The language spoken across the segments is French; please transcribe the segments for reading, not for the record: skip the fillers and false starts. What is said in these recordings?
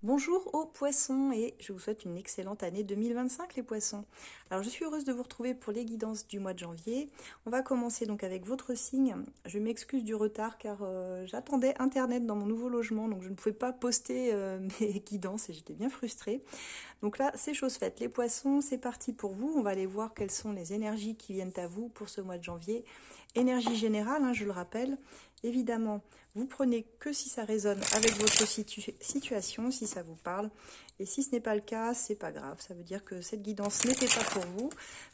Bonjour aux poissons et je vous souhaite une excellente année 2025 les poissons. Alors je suis heureuse de vous retrouver pour les guidances du mois de janvier. On va commencer donc avec votre signe. Je m'excuse du retard car j'attendais internet dans mon nouveau logement donc je ne pouvais pas poster mes guidances et j'étais bien frustrée. Donc là c'est chose faite. Les poissons c'est parti pour vous. On va aller voir quelles sont les énergies qui viennent à vous pour ce mois de janvier. Énergie générale, je le rappelle. Évidemment, vous prenez que si ça résonne avec votre situation, si ça vous parle. Et si ce n'est pas le cas, c'est pas grave. Ça veut dire que cette guidance n'était pas pour vous,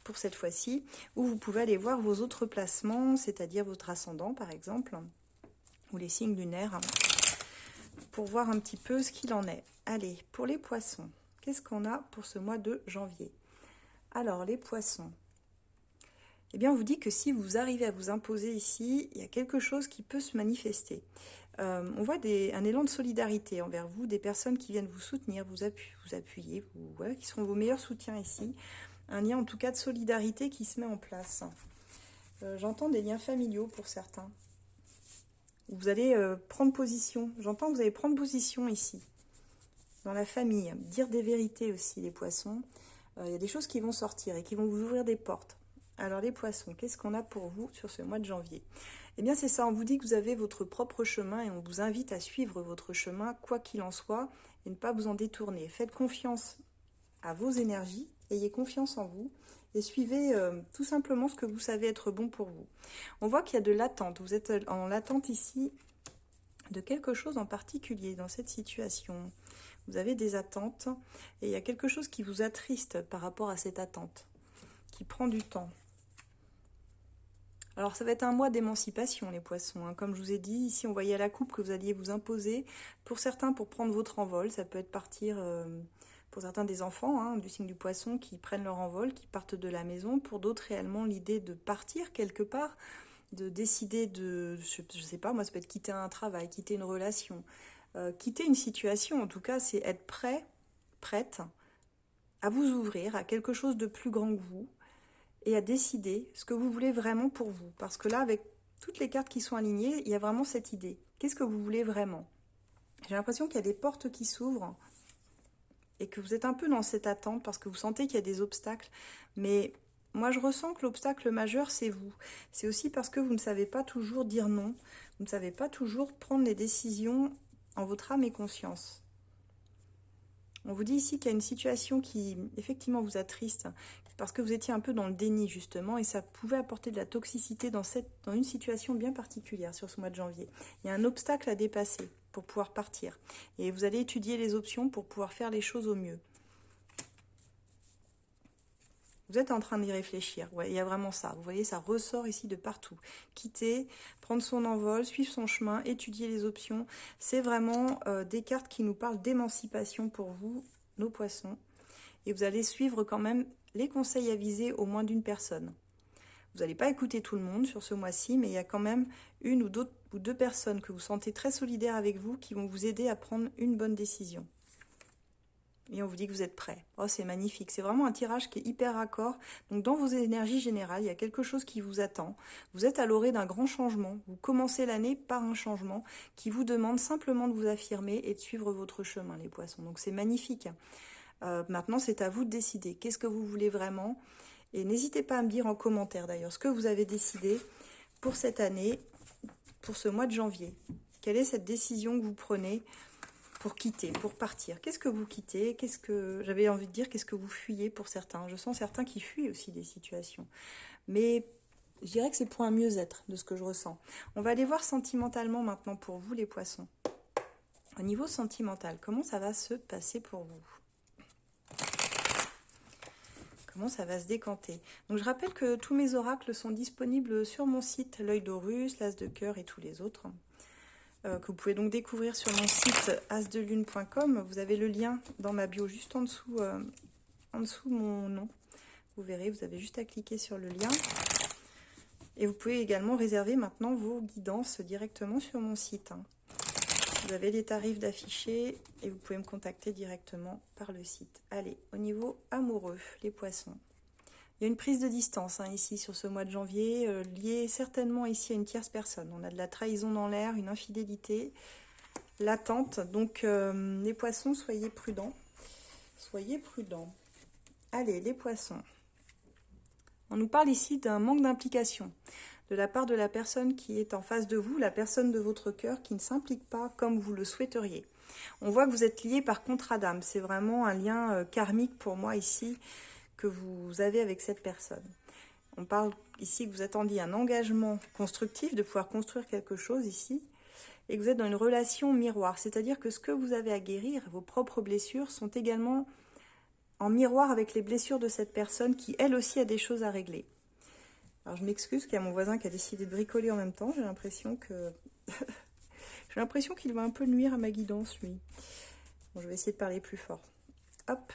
pour cette fois-ci. Ou vous pouvez aller voir vos autres placements, c'est-à-dire votre ascendant par exemple, ou les signes lunaires, pour voir un petit peu ce qu'il en est. Allez, pour les poissons, qu'est-ce qu'on a pour ce mois de janvier? Alors, les poissons. Eh bien, on vous dit que si vous arrivez à vous imposer ici, il y a quelque chose qui peut se manifester. On voit un élan de solidarité envers vous, des personnes qui viennent vous soutenir, vous appuyer, qui seront vos meilleurs soutiens ici. Un lien en tout cas de solidarité qui se met en place. J'entends des liens familiaux pour certains. Vous allez prendre position. J'entends que vous allez prendre position ici, dans la famille. Dire des vérités aussi, les poissons. Il y a des choses qui vont sortir et qui vont vous ouvrir des portes. Alors les poissons, qu'est-ce qu'on a pour vous sur ce mois de janvier? Eh bien c'est ça, on vous dit que vous avez votre propre chemin et on vous invite à suivre votre chemin, quoi qu'il en soit, et ne pas vous en détourner. Faites confiance à vos énergies, ayez confiance en vous et suivez tout simplement ce que vous savez être bon pour vous. On voit qu'il y a de l'attente, vous êtes en attente ici de quelque chose en particulier dans cette situation. Vous avez des attentes et il y a quelque chose qui vous attriste par rapport à cette attente, qui prend du temps. Alors ça va être un mois d'émancipation les poissons, Comme je vous ai dit, ici on voyait à la coupe que vous alliez vous imposer. Pour certains pour prendre votre envol, ça peut être partir, pour certains des enfants du signe du poisson qui prennent leur envol, qui partent de la maison. Pour d'autres réellement l'idée de partir quelque part, de décider de, je sais pas moi ça peut être quitter un travail, quitter une relation, quitter une situation. En tout cas c'est être prête à vous ouvrir à quelque chose de plus grand que vous. Et à décider ce que vous voulez vraiment pour vous. Parce que là, avec toutes les cartes qui sont alignées, il y a vraiment cette idée. Qu'est-ce que vous voulez vraiment? J'ai l'impression qu'il y a des portes qui s'ouvrent et que vous êtes un peu dans cette attente parce que vous sentez qu'il y a des obstacles. Mais moi, je ressens que l'obstacle majeur, c'est vous. C'est aussi parce que vous ne savez pas toujours dire non. Vous ne savez pas toujours prendre les décisions en votre âme et conscience. On vous dit ici qu'il y a une situation qui, effectivement, vous attriste, parce que vous étiez un peu dans le déni, justement, et ça pouvait apporter de la toxicité dans une situation bien particulière sur ce mois de janvier. Il y a un obstacle à dépasser pour pouvoir partir. Et vous allez étudier les options pour pouvoir faire les choses au mieux. Vous êtes en train d'y réfléchir, ouais, il y a vraiment ça. Vous voyez, ça ressort ici de partout. Quitter, prendre son envol, suivre son chemin, étudier les options. C'est vraiment des cartes qui nous parlent d'émancipation pour vous, nos poissons. Et vous allez suivre quand même les conseils avisés au moins d'une personne. Vous n'allez pas écouter tout le monde sur ce mois-ci, mais il y a quand même une ou deux personnes que vous sentez très solidaires avec vous qui vont vous aider à prendre une bonne décision. Et on vous dit que vous êtes prêts. Oh, c'est magnifique. C'est vraiment un tirage qui est hyper raccord. Donc, dans vos énergies générales, il y a quelque chose qui vous attend. Vous êtes à l'orée d'un grand changement. Vous commencez l'année par un changement qui vous demande simplement de vous affirmer et de suivre votre chemin, les poissons. Donc, c'est magnifique. Maintenant, c'est à vous de décider. Qu'est-ce que vous voulez vraiment? Et n'hésitez pas à me dire en commentaire, d'ailleurs, ce que vous avez décidé pour cette année, pour ce mois de janvier. Quelle est cette décision que vous prenez pour quitter, pour partir? Qu'est-ce que vous quittez? J'avais envie de dire, qu'est-ce que vous fuyez pour certains? Je sens certains qui fuient aussi des situations. Mais je dirais que c'est pour un mieux-être de ce que je ressens. On va aller voir sentimentalement maintenant pour vous, les poissons. Au niveau sentimental, comment ça va se passer pour vous? Comment ça va se décanter? Donc je rappelle que tous mes oracles sont disponibles sur mon site, l'œil d'Horus, l'as de cœur et tous les autres. Que vous pouvez donc découvrir sur mon site asdelune.com. Vous avez le lien dans ma bio juste en dessous mon nom. Vous verrez, vous avez juste à cliquer sur le lien. Et vous pouvez également réserver maintenant vos guidances directement sur mon site. Vous avez les tarifs d'affichés et vous pouvez me contacter directement par le site. Allez, au niveau amoureux, les poissons. Il y a une prise de distance ici sur ce mois de janvier, liée certainement ici à une tierce personne. On a de la trahison dans l'air, une infidélité. l'attente. Donc, les poissons, soyez prudents. Soyez prudents. Allez, les poissons. On nous parle ici d'un manque d'implication de la part de la personne qui est en face de vous, la personne de votre cœur qui ne s'implique pas comme vous le souhaiteriez. On voit que vous êtes liés par contrat d'âme. C'est vraiment un lien karmique pour moi ici que vous avez avec cette personne. On parle ici que vous attendiez un engagement constructif, de pouvoir construire quelque chose ici, et que vous êtes dans une relation miroir. C'est-à-dire que ce que vous avez à guérir, vos propres blessures, sont également en miroir avec les blessures de cette personne qui, elle aussi, a des choses à régler. Alors, je m'excuse qu'il y a mon voisin qui a décidé de bricoler en même temps. J'ai l'impression qu'il va un peu nuire à ma guidance, lui. Bon, je vais essayer de parler plus fort. Hop.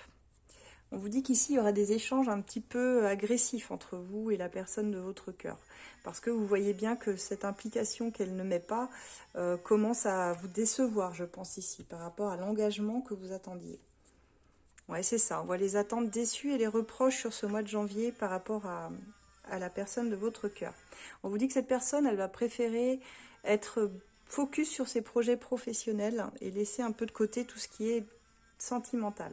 On vous dit qu'ici, il y aura des échanges un petit peu agressifs entre vous et la personne de votre cœur. Parce que vous voyez bien que cette implication qu'elle ne met pas commence à vous décevoir, je pense ici, par rapport à l'engagement que vous attendiez. Ouais, c'est ça. On voit les attentes déçues et les reproches sur ce mois de janvier par rapport à la personne de votre cœur. On vous dit que cette personne, elle va préférer être focus sur ses projets professionnels et laisser un peu de côté tout ce qui est sentimental.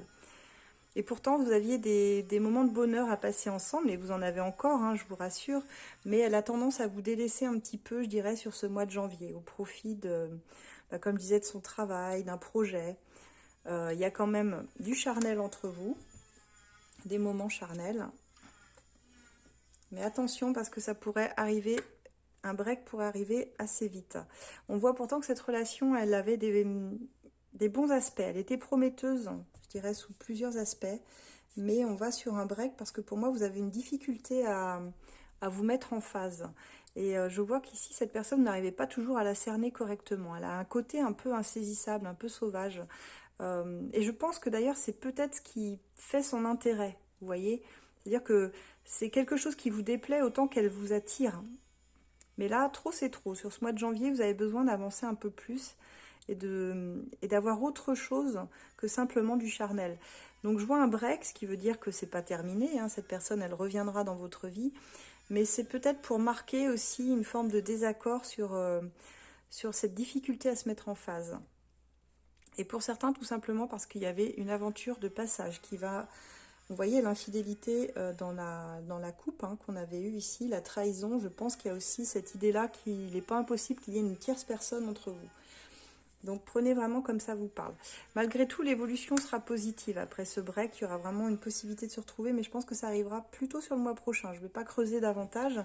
Et pourtant, vous aviez des moments de bonheur à passer ensemble, et vous en avez encore, hein, je vous rassure, mais elle a tendance à vous délaisser un petit peu, je dirais, sur ce mois de janvier, au profit de, comme je disais, de son travail, d'un projet. Il y a quand même du charnel entre vous, des moments charnels. Mais attention, parce que ça pourrait arriver, un break pourrait arriver assez vite. On voit pourtant que cette relation, elle avait des bons aspects, elle était prometteuse, je dirais, sous plusieurs aspects, mais on va sur un break parce que pour moi, vous avez une difficulté à vous mettre en phase. Et je vois qu'ici, cette personne n'arrivait pas toujours à la cerner correctement. Elle a un côté un peu insaisissable, un peu sauvage. Et je pense que d'ailleurs, c'est peut-être ce qui fait son intérêt, vous voyez. C'est-à-dire que c'est quelque chose qui vous déplaît autant qu'elle vous attire. Mais là, trop c'est trop. Sur ce mois de janvier, vous avez besoin d'avancer un peu plus et d'avoir autre chose que simplement du charnel. Donc je vois un break, ce qui veut dire que c'est pas terminé, hein. Cette personne, elle reviendra dans votre vie, mais c'est peut-être pour marquer aussi une forme de désaccord sur cette difficulté à se mettre en phase. Et pour certains, tout simplement parce qu'il y avait une aventure de passage qui va... Vous voyez l'infidélité dans la coupe hein, qu'on avait eue ici, la trahison. Je pense qu'il y a aussi cette idée-là qu'il n'est pas impossible qu'il y ait une tierce personne entre vous. Donc prenez vraiment comme ça vous parle. Malgré tout, l'évolution sera positive. Après ce break, il y aura vraiment une possibilité de se retrouver, mais je pense que ça arrivera plutôt sur le mois prochain. Je ne vais pas creuser davantage,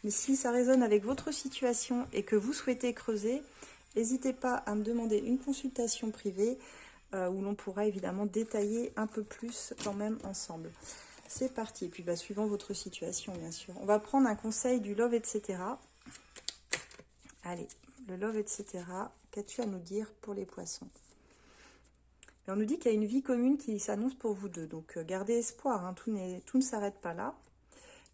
mais si ça résonne avec votre situation et que vous souhaitez creuser, n'hésitez pas à me demander une consultation privée où l'on pourra évidemment détailler un peu plus quand même ensemble. C'est parti. Et puis suivant votre situation, bien sûr. On va prendre un conseil du Love, etc. Allez, le Love, etc. Qu'as-tu à nous dire pour les poissons? Et on nous dit qu'il y a une vie commune qui s'annonce pour vous deux. Donc gardez espoir, hein, tout ne s'arrête pas là.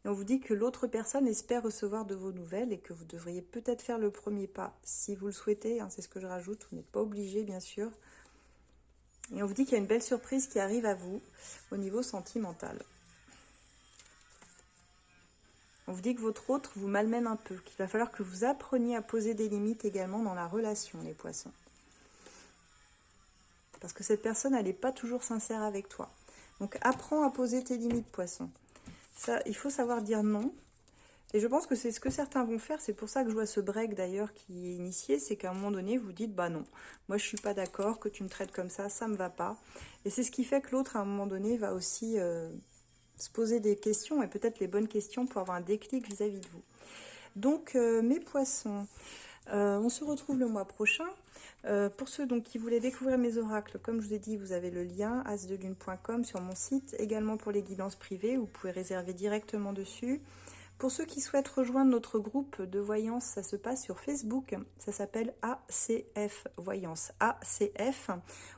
Et on vous dit que l'autre personne espère recevoir de vos nouvelles et que vous devriez peut-être faire le premier pas si vous le souhaitez. Hein, c'est ce que je rajoute. Vous n'êtes pas obligé, bien sûr. Et on vous dit qu'il y a une belle surprise qui arrive à vous au niveau sentimental. On vous dit que votre autre vous malmène un peu, qu'il va falloir que vous appreniez à poser des limites également dans la relation, les poissons. Parce que cette personne, elle n'est pas toujours sincère avec toi. Donc apprends à poser tes limites, poisson. Ça, il faut savoir dire non. Et je pense que c'est ce que certains vont faire. C'est pour ça que je vois ce break d'ailleurs qui est initié. C'est qu'à un moment donné, vous dites, bah non, moi je suis pas d'accord que tu me traites comme ça me va pas. Et c'est ce qui fait que l'autre, à un moment donné, va aussi se poser des questions, et peut-être les bonnes questions pour avoir un déclic vis-à-vis de vous. Donc, mes poissons, on se retrouve le mois prochain. Pour ceux donc, qui voulaient découvrir mes oracles, comme je vous ai dit, vous avez le lien asdelune.com sur mon site. Également pour les guidances privées, vous pouvez réserver directement dessus. Pour ceux qui souhaitent rejoindre notre groupe de voyance, ça se passe sur Facebook. Ça s'appelle ACF Voyance. ACF.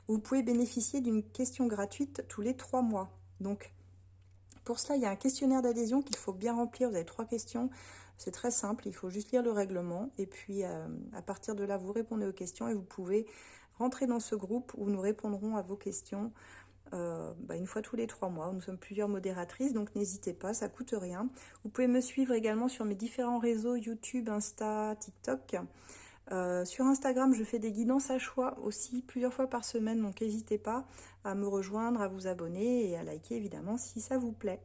Vous pouvez bénéficier d'une question gratuite tous les 3 mois. Donc, pour cela, il y a un questionnaire d'adhésion qu'il faut bien remplir. Vous avez 3 questions. C'est très simple. Il faut juste lire le règlement. Et puis, à partir de là, vous répondez aux questions et vous pouvez rentrer dans ce groupe où nous répondrons à vos questions une fois tous les 3 mois. Nous sommes plusieurs modératrices, donc n'hésitez pas, ça coûte rien. Vous pouvez me suivre également sur mes différents réseaux YouTube, Insta, TikTok. Sur Instagram, je fais des guidances à choix aussi plusieurs fois par semaine, donc n'hésitez pas à me rejoindre, à vous abonner et à liker évidemment si ça vous plaît.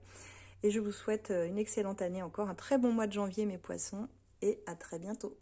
Et je vous souhaite une excellente année encore, un très bon mois de janvier mes poissons, et à très bientôt.